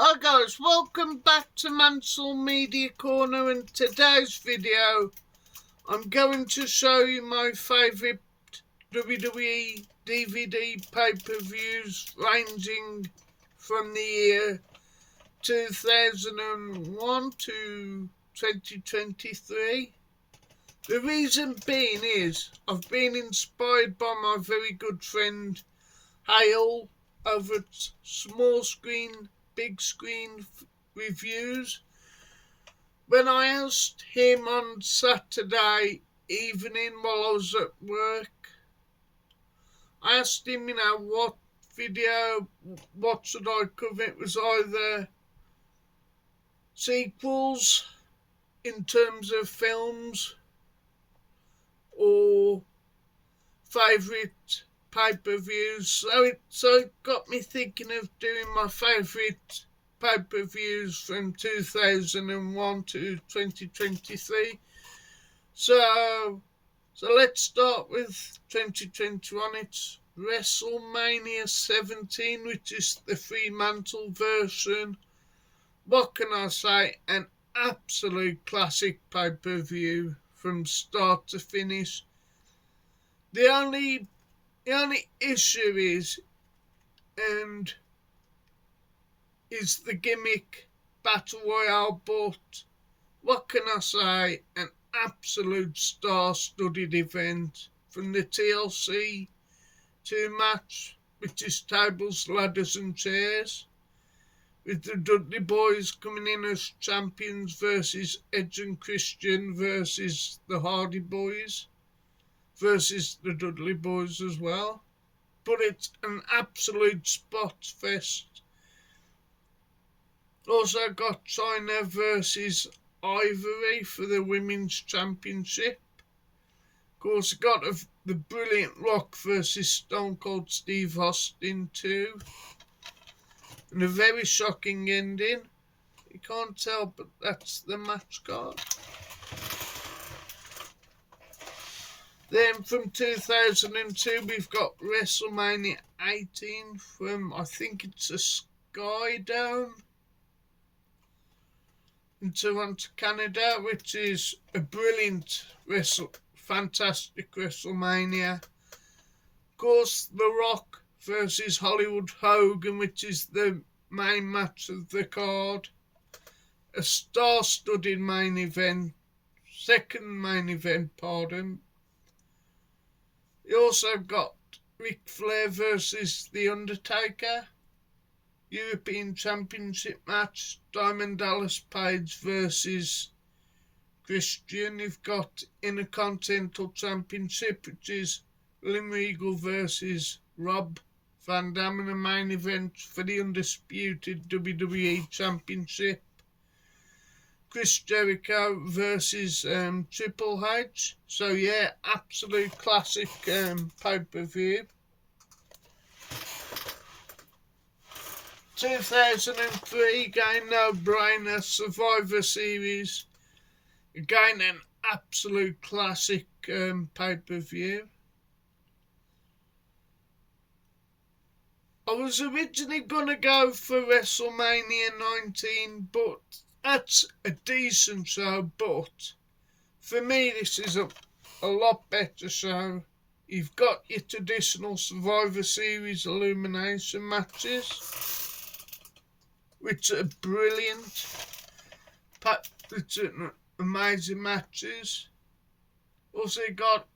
Hi guys, welcome back to Mansell Media Corner, and today's video I'm going to show you my favourite WWE DVD pay-per-views ranging from the year 2001 to 2023. The reason being is I've been inspired by my very good friend Hale over at Small Screen Big Screen Reviews. When I asked him on Saturday evening while I was at work, I asked him, what should I cover? It was either sequels in terms of films or favourite pay-per-views, so it got me thinking of doing my favourite pay-per-views from 2001 to 2023. So let's start with 2021. It's WrestleMania 17, which is the Fremantle version. What can I say? An absolute classic pay-per-view from start to finish. The only issue is the gimmick Battle Royale, but what can I say? An absolute star-studded event from the TLC 2 match, which is tables, ladders and chairs, with the Dudley Boys coming in as champions versus Edge and Christian versus the Hardy Boys versus the Dudley Boys as well. But it's an absolute spot fest. Also got China versus Ivory for the Women's Championship. Of course, got the Brilliant Rock versus Stone Cold Steve Austin too. And a very shocking ending. You can't tell, but that's the match card. Then from 2002, we've got WrestleMania 18 from, I think it's a Sky Dome in Toronto, Canada, which is a brilliant, fantastic WrestleMania. Of course, The Rock versus Hollywood Hogan, which is the main match of the card. A star-studded second main event, pardon. You also got Ric Flair versus The Undertaker, European Championship match, Diamond Dallas Page versus Christian. You've got Intercontinental Championship, which is William Regal versus Rob Van Dam, in a main event for the undisputed WWE Championship. Chris Jericho versus Triple H. So yeah, absolute classic pay-per-view. 2003, again, no-brainer, Survivor Series. Again, an absolute classic pay-per-view. I was originally going to go for WrestleMania 19, but that's a decent show, but for me this is a lot better show. You've got your traditional Survivor Series elimination matches, which are brilliant. It's amazing matches. Also got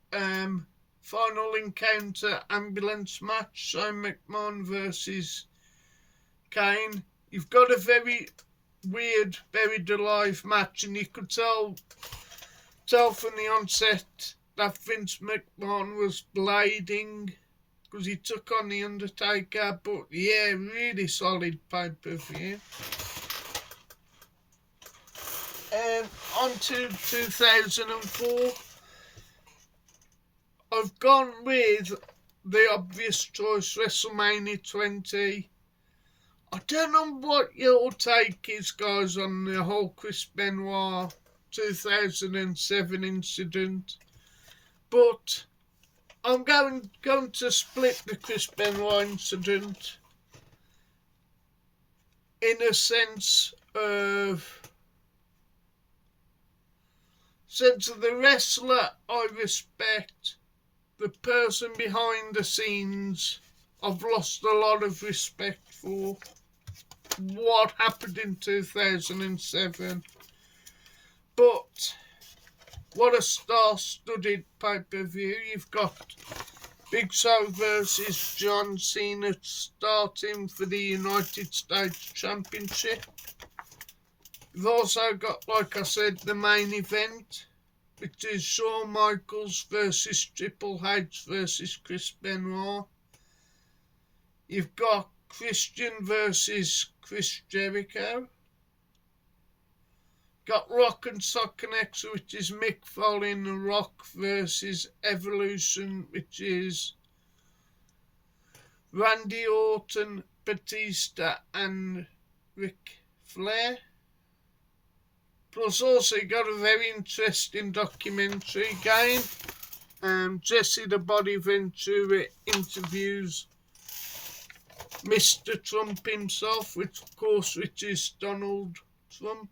Final Encounter ambulance match, Shane McMahon versus Kane. You've got a very weird buried alive match, and you could tell from the onset that Vince McMahon was blading because he took on the Undertaker. But yeah, really solid pay-per-view. On to 2004. I've gone with the obvious choice, WrestleMania 20. I don't know what your take is, guys, on the whole Chris Benoit 2007 incident, but I'm going to split the Chris Benoit incident. in a sense of the wrestler I respect. The person behind the scenes I've lost a lot of respect for. What happened in 2007. But what a star-studded pay-per-view. You've got Big Show versus John Cena starting for the United States Championship. You've also got, like I said, the main event, which is Shawn Michaels versus Triple H versus Chris Benoit. You've got Christian versus Chris Jericho. Got Rock and Sock Connection, which is Mick Foley and The Rock versus Evolution, which is Randy Orton, Batista and Ric Flair. Plus also you got a very interesting documentary game. Jesse the Body Ventura interviews Mr. Trump himself, which is Donald Trump.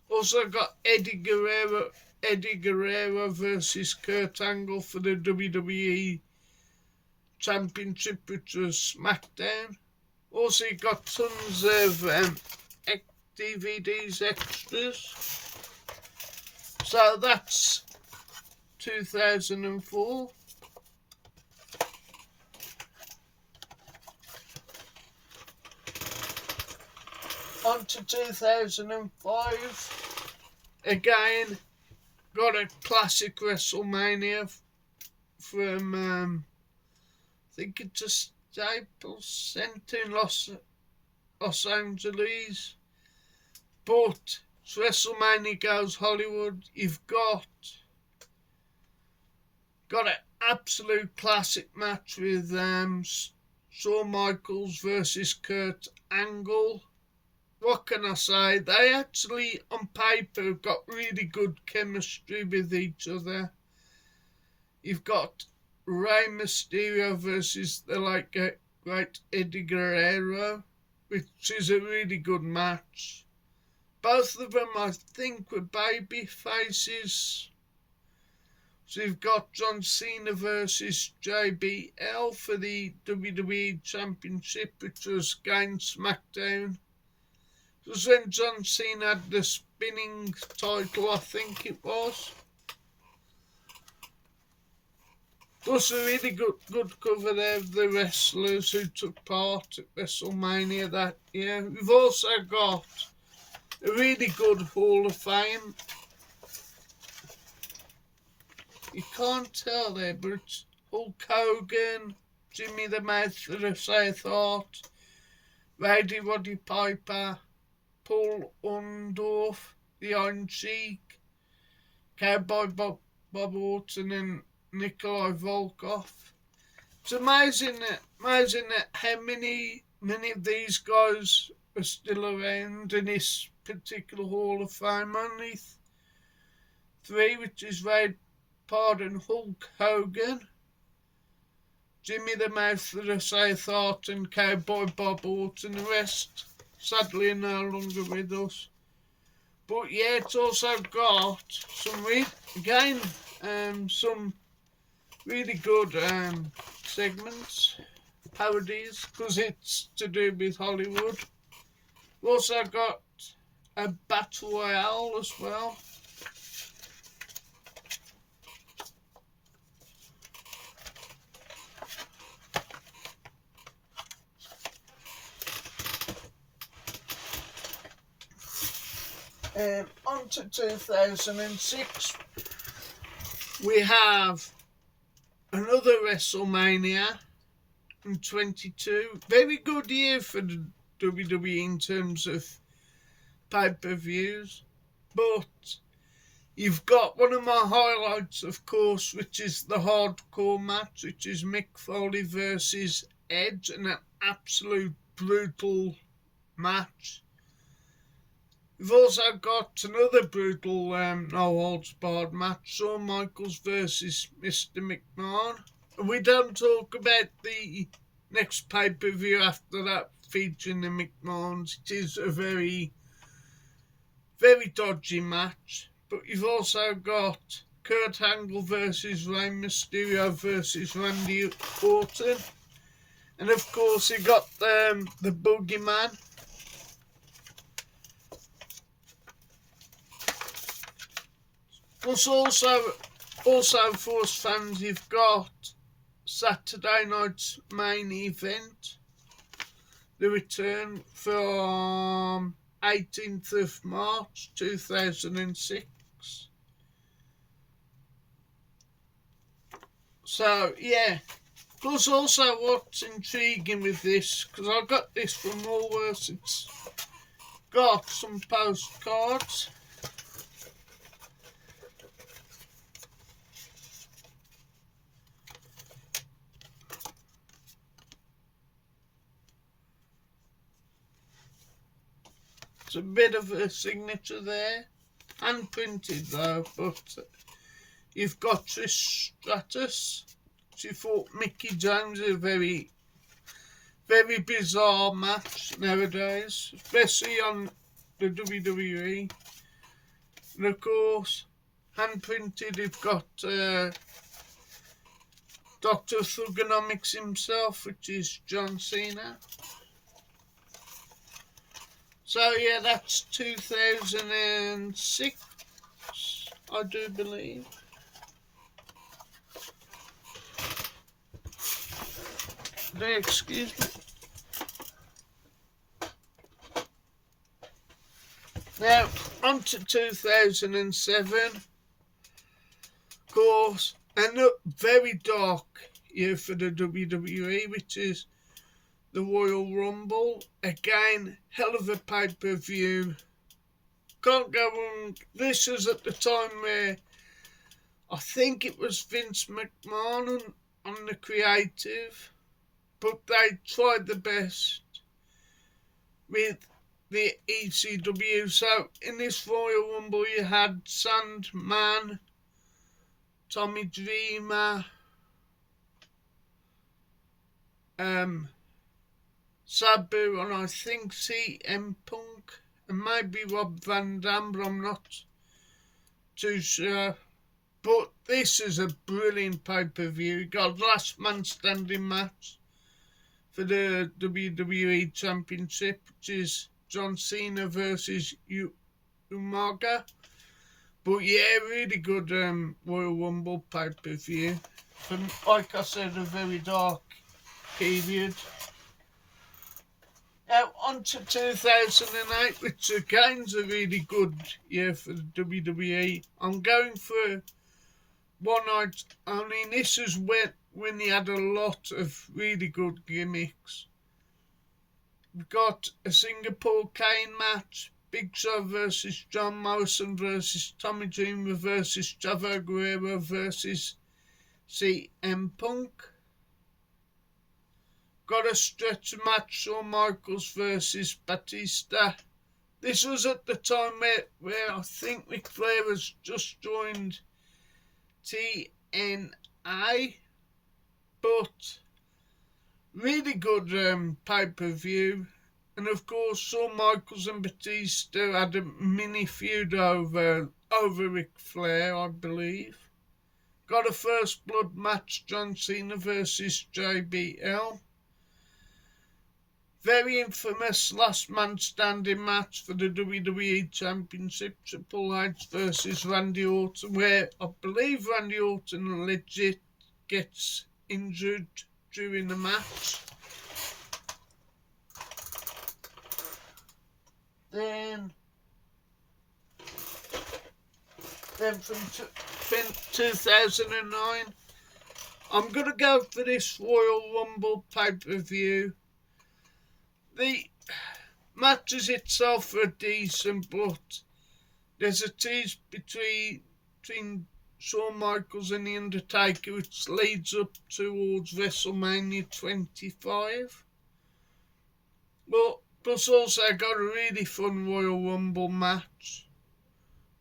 Also got Eddie Guerrero versus Kurt Angle for the WWE Championship, which was SmackDown. Also you got tons of DVDs extras. So that's 2004. On to 2005. Again, got a classic WrestleMania from, I think it's a Staples Center in Los Angeles. But it's WrestleMania Goes Hollywood. You've got an absolute classic match with Shawn Michaels versus Kurt Angle. What can I say? They actually, on paper, got really good chemistry with each other. You've got Rey Mysterio versus the great Eddie Guerrero, which is a really good match. Both of them, I think, were baby faces. So you've got John Cena versus JBL for the WWE Championship, which was gained SmackDown. It was when John Cena had the spinning title, I think it was. Plus a really good cover there of the wrestlers who took part at WrestleMania that year. We've also got a really good Hall of Fame. You can't tell there, but it's Hulk Hogan, Jimmy the Mouth of South Hart, Roddy Piper, Paul Orndorff, the Iron Sheik, Cowboy Bob Orton and Nikolai Volkov. It's amazing that how many of these guys are still around in this particular Hall of Fame. Only three, which is Hulk Hogan, Jimmy the Mouth of the South Hart and Cowboy Bob Orton. The rest sadly are no longer with us. But yeah, it's also got some some really good segments, parodies, because it's to do with Hollywood. We've also got a Battle Royale as well. On to 2006, we have another WrestleMania in 22. Very good year for the WWE in terms of pay-per-views, but you've got one of my highlights, of course, which is the hardcore match, which is Mick Foley versus Edge, and an absolute brutal match. We've also got another brutal no-holds-barred match, Shawn Michaels versus Mr. McMahon. We don't talk about the next pay-per-view after that featuring the McMahons. It is a very, very dodgy match. But you've also got Kurt Angle versus Rey Mysterio versus Randy Orton. And of course you got the Boogeyman. Plus also for us fans, you've got Saturday night's main event, the return from 18th of March 2006. So yeah, plus also what's intriguing with this, because I got this from Woolworths, it's got some postcards. It's a bit of a signature there, hand printed though, but you've got Trish Stratus. She fought Mickey James, a very, very bizarre match nowadays, especially on the WWE. And of course, hand printed, you've got Dr. Thugonomics himself, which is John Cena. So yeah, that's 2006, I do believe. Excuse me. Now, on to 2007. Of course, a very dark year for the WWE, which is the Royal Rumble. Again, hell of a pay-per-view. Can't go wrong. This was at the time where I think it was Vince McMahon on the creative, but they tried the best with the ECW. So in this Royal Rumble you had Sandman, Tommy Dreamer, Sabu, and I think CM Punk, and maybe Rob Van Dam, but I'm not too sure. But this is a brilliant pay-per-view. You got last man standing match for the WWE Championship, which is John Cena versus Umaga. But yeah, really good Royal Rumble pay-per-view. And like I said, a very dark period. Now on to 2008, which again is a really good year for the WWE. I'm going for one night only. This is when he had a lot of really good gimmicks. We've got a Singapore Cane match, Big Show versus John Morrison versus Tommy Dreamer versus Chavo Guerrero versus CM Punk. Got a stretch match, Shawn Michaels versus Batista. This was at the time where I think Ric Flair has just joined TNA, but really good pay-per-view. And of course, Shawn Michaels and Batista had a mini feud over Ric Flair, I believe. Got a First Blood match, John Cena versus JBL. Very infamous last man standing match for the WWE Championship, Triple H versus Randy Orton, where I believe Randy Orton legit gets injured during the match. Then from 2009, I'm going to go for this Royal Rumble pay-per-view. The matches itself are decent, but there's a tease between Shawn Michaels and The Undertaker, which leads up towards WrestleMania 25. But plus also got a really fun Royal Rumble match,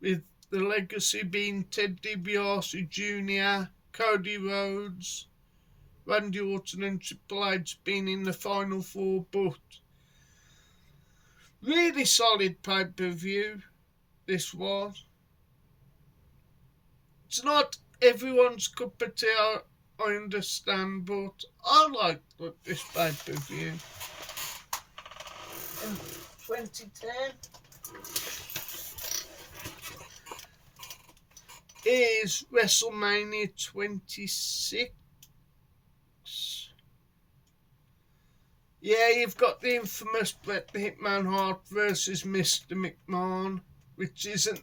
with the legacy being Ted DiBiase Jr., Cody Rhodes, Randy Orton and Triple H being in the final four, but Really solid pay-per-view, this was. It's not everyone's cup of tea, I understand, but I like this pay-per-view. In 2010 is WrestleMania 26. Yeah, you've got the infamous Bret the Hitman Hart versus Mr. McMahon, which isn't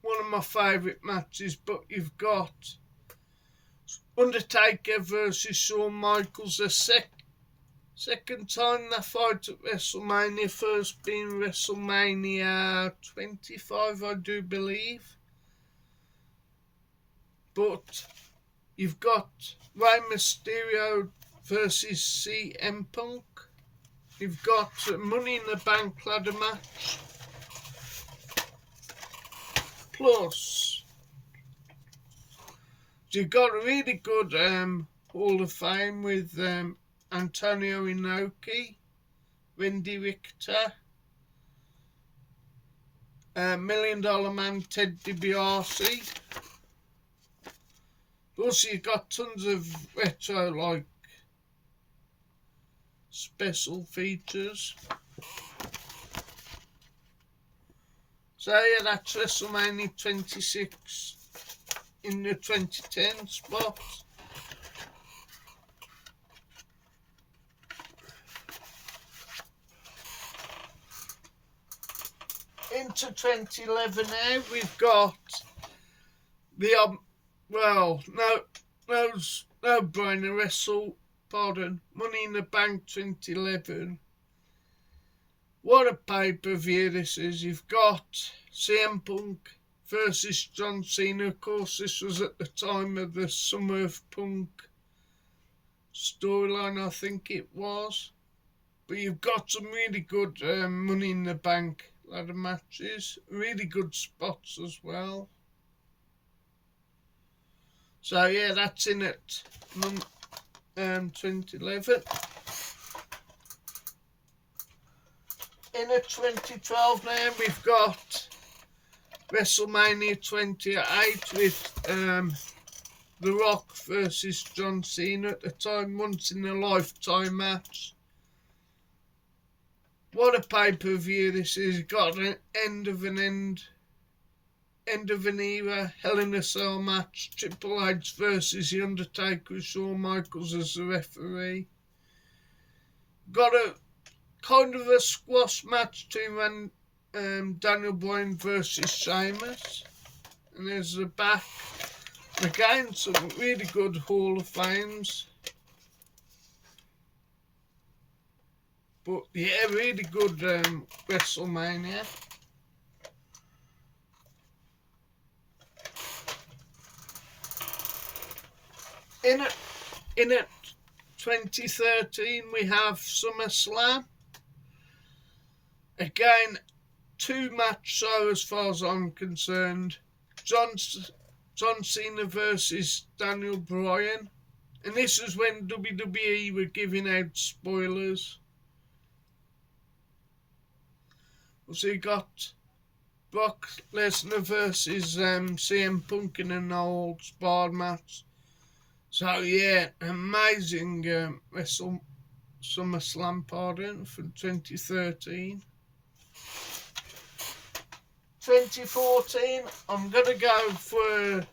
one of my favourite matches, but you've got Undertaker versus Shawn Michaels, the second time they fight at WrestleMania, first being WrestleMania 25, I do believe. But you've got Rey Mysterio versus CM Punk. You've got Money in the Bank ladder match. Plus, you've got a really good Hall of Fame with Antonio Inoki, Wendy Richter, $1 Million Man Ted DiBiase. Plus, you've got tons of retro like special features. So yeah, that's WrestleMania 26 in the 2010 spot. Into 2011 now, we've got the no-brainer Money in the Bank 2011. What a pay-per-view this is. You've got CM Punk versus John Cena. Of course, this was at the time of the Summer of Punk storyline, I think it was. But you've got some really good Money in the Bank ladder matches. Really good spots as well. So yeah, that's in at 2011. In at 2012 now, we've got WrestleMania 28 with The Rock versus John Cena, at the time once in a lifetime match. What a pay-per-view this is. Got an end of an era, Hell in a Cell match, Triple H versus The Undertaker with Shawn Michaels as the referee. Got a kind of a squash match between Daniel Bryan versus Sheamus. And there's the back. Again, some really good Hall of Fames. But yeah, really good WrestleMania. In it 2013 we have SummerSlam. Again, two-match show as far as I'm concerned. John Cena versus Daniel Bryan. And this is when WWE were giving out spoilers. So you got Brock Lesnar versus CM Punk in an old sparred match. So yeah, amazing SummerSlam from 2013. 2014, I'm going to go for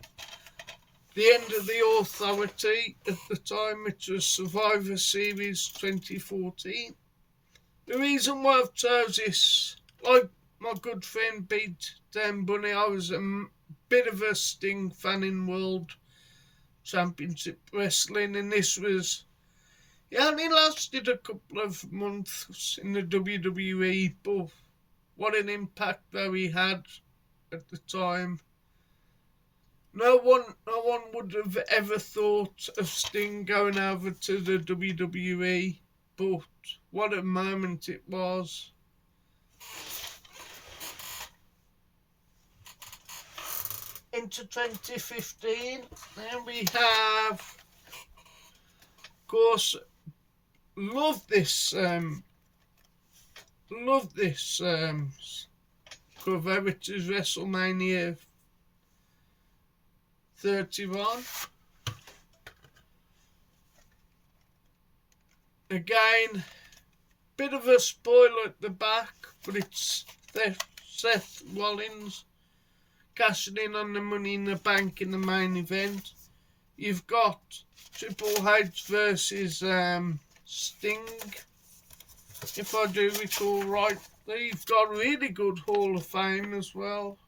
the end of the Authority at the time, which was Survivor Series 2014. The reason why I've chose this, like my good friend Pete Dan Bunny, I was a bit of a Sting fan in World Championship Wrestling, and this was, he only lasted a couple of months in the WWE, but what an impact though he had at the time. No one would have ever thought of Sting going over to the WWE, but what a moment it was. Into 2015, then we have, of course, love this love this cover, which is WrestleMania 31. Again, bit of a spoiler at the back, but it's Seth Rollins cashing in on the Money in the Bank in the main event. You've got Triple H versus Sting, if I do recall right. You've got a really good Hall of Fame as well,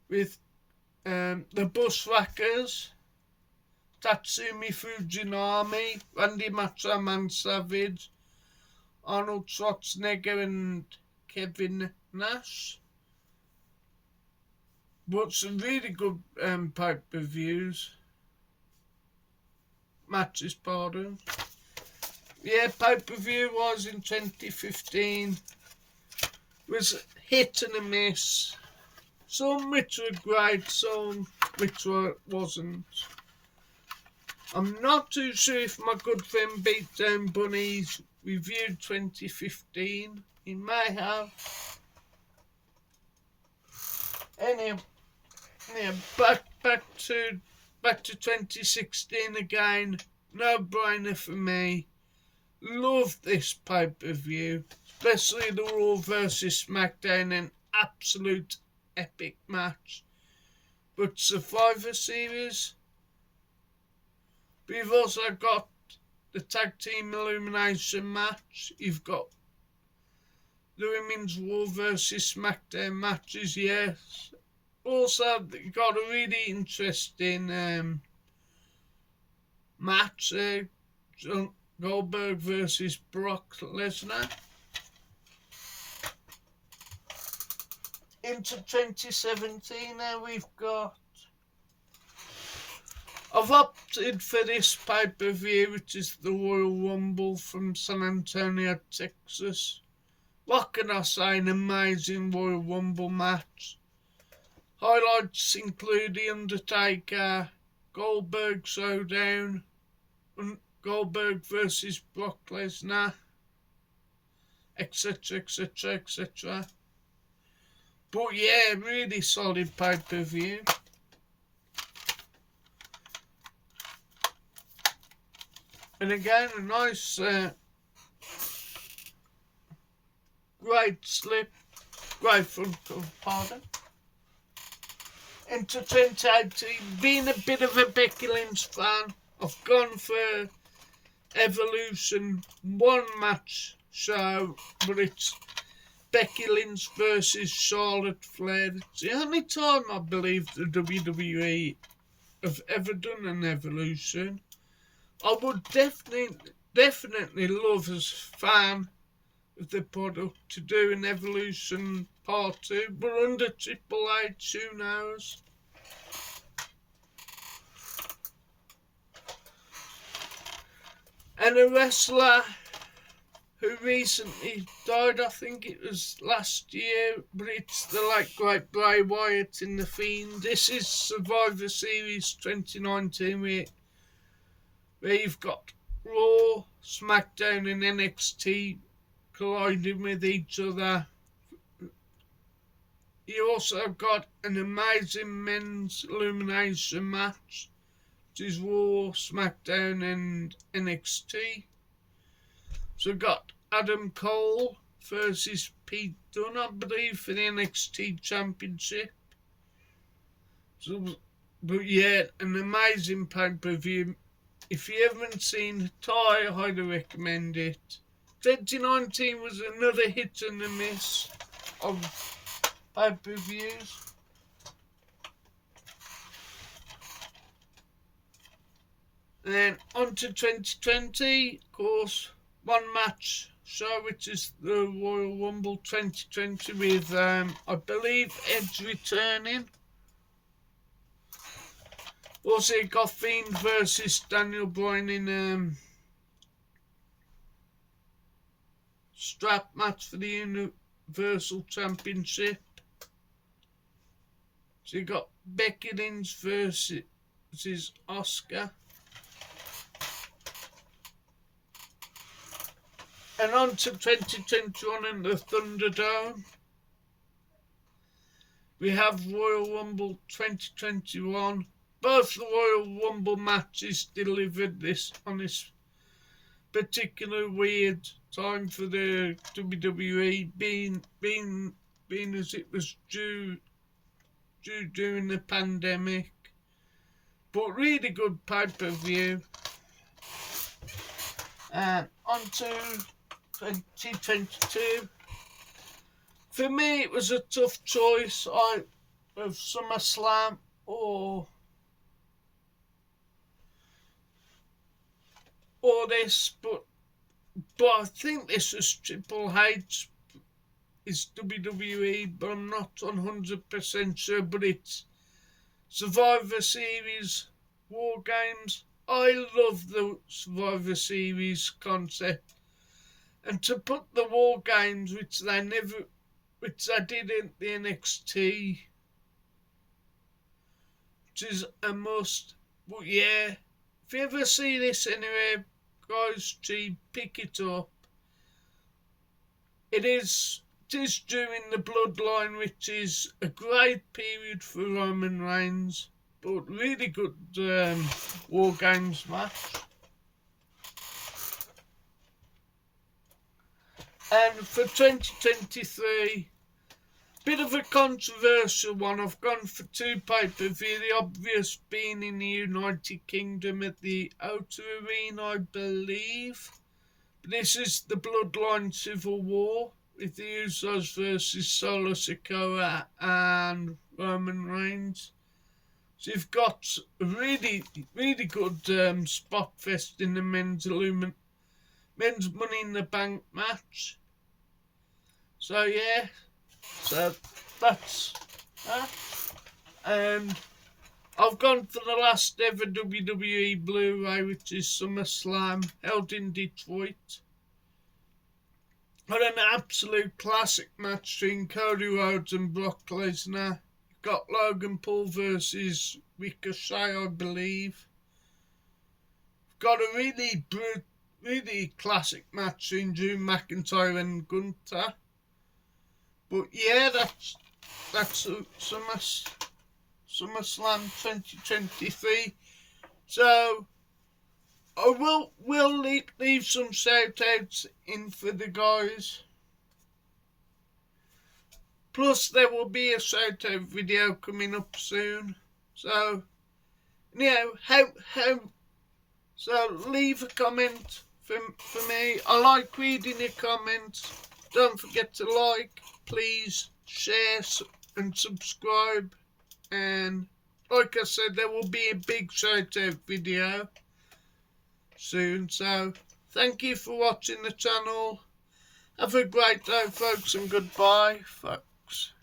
with the Bushwhackers, Tatsumi Fujinami, Randy Macho Man Savage, Arnold Schwarzenegger and Kevin Nash. But some really good pay-per-views. Matches, pardon. Yeah, pay-per-view was in 2015. Was hit and a miss. Some which were great, some which wasn't. I'm not too sure if my good friend Beatdown Bunny's reviewed 2015. He may have. Anyway, back to 2016 again. No brainer for me. Love this pay-per-view, especially the Raw versus SmackDown, an absolute epic match. But Survivor Series, we've also got the Tag Team Elimination match. You've got the Women's Raw versus SmackDown matches, yes. Also, got a really interesting match, John Goldberg versus Brock Lesnar. Into 2017 now we've got... I've opted for this pay-per-view, which is the Royal Rumble from San Antonio, Texas. What can I say, an amazing Royal Rumble match. Highlights include The Undertaker, Goldberg Showdown, Goldberg versus Brock Lesnar, etc, etc, etc. But yeah, really solid pay-per-view. And again, a nice, great slip, great front cover, pardon. Into 2018, being a bit of a Becky Lynch fan, I've gone for Evolution one match show, but it's Becky Lynch versus Charlotte Flair. It's the only time I believe the WWE have ever done an Evolution. I would definitely love, as a fan of the product, to do an Evolution Part 2, but under Triple H, who knows? And a wrestler who recently died, I think it was last year, but it's the late great Bray Wyatt in The Fiend. This is Survivor Series 2019, where you've got Raw, SmackDown and NXT colliding with each other. You also got an amazing men's elimination match, which is Raw, SmackDown and NXT. So we've got Adam Cole versus Pete Dunne, I believe, for the NXT Championship. So, but yeah, an amazing pay-per-view. If you haven't seen it, I highly recommend it. 2019 was another hit and a miss of pay-per-views. Then on to 2020, of course, one match show, which is the Royal Rumble 2020 with, I believe, Edge returning. Also got Fiend versus Daniel Bryan in strap match for the Universal Championship. So you got Becky Lynch versus Asuka. And on to 2021 in the Thunderdome. We have Royal Rumble 2021. Both the Royal Rumble matches delivered on this particular weird time for the WWE, being as it was due during the pandemic. But really good pay-per-view. And on to 2022. For me, it was a tough choice of SummerSlam or this, but I think this is Triple H is WWE, but I'm not 100% sure. But it's Survivor Series War Games. I love the Survivor Series concept, and to put the War Games, which I did in the NXT, which is a must. But yeah, if you ever see this anywhere, guys, pick it up. It is during the Bloodline, which is a great period for Roman Reigns, but really good War Games match. And for 2023, bit of a controversial one. I've gone for two pay-per-view, the obvious being in the United Kingdom at the O2 Arena, I believe. But this is the Bloodline Civil War with the Usos versus Solo Sikoa and Roman Reigns. So you've got a really, really good spot fest in the men's Money in the Bank match. So yeah, so that's that. And I've gone for the last ever WWE Blu-ray, which is SummerSlam, held in Detroit. Had an absolute classic match between Cody Rhodes and Brock Lesnar. You've got Logan Paul versus Ricochet, I believe. Got a really classic match between Drew McIntyre and Gunther. But yeah, that's SummerSlam 2023. So I will leave some shout outs in for the guys. Plus there will be a shout out video coming up soon. So so leave a comment for me. I like reading your comments. Don't forget to like, please share and subscribe. And like I said, there will be a big shout out video soon. So thank you for watching the channel. Have a great day, folks, and goodbye, folks.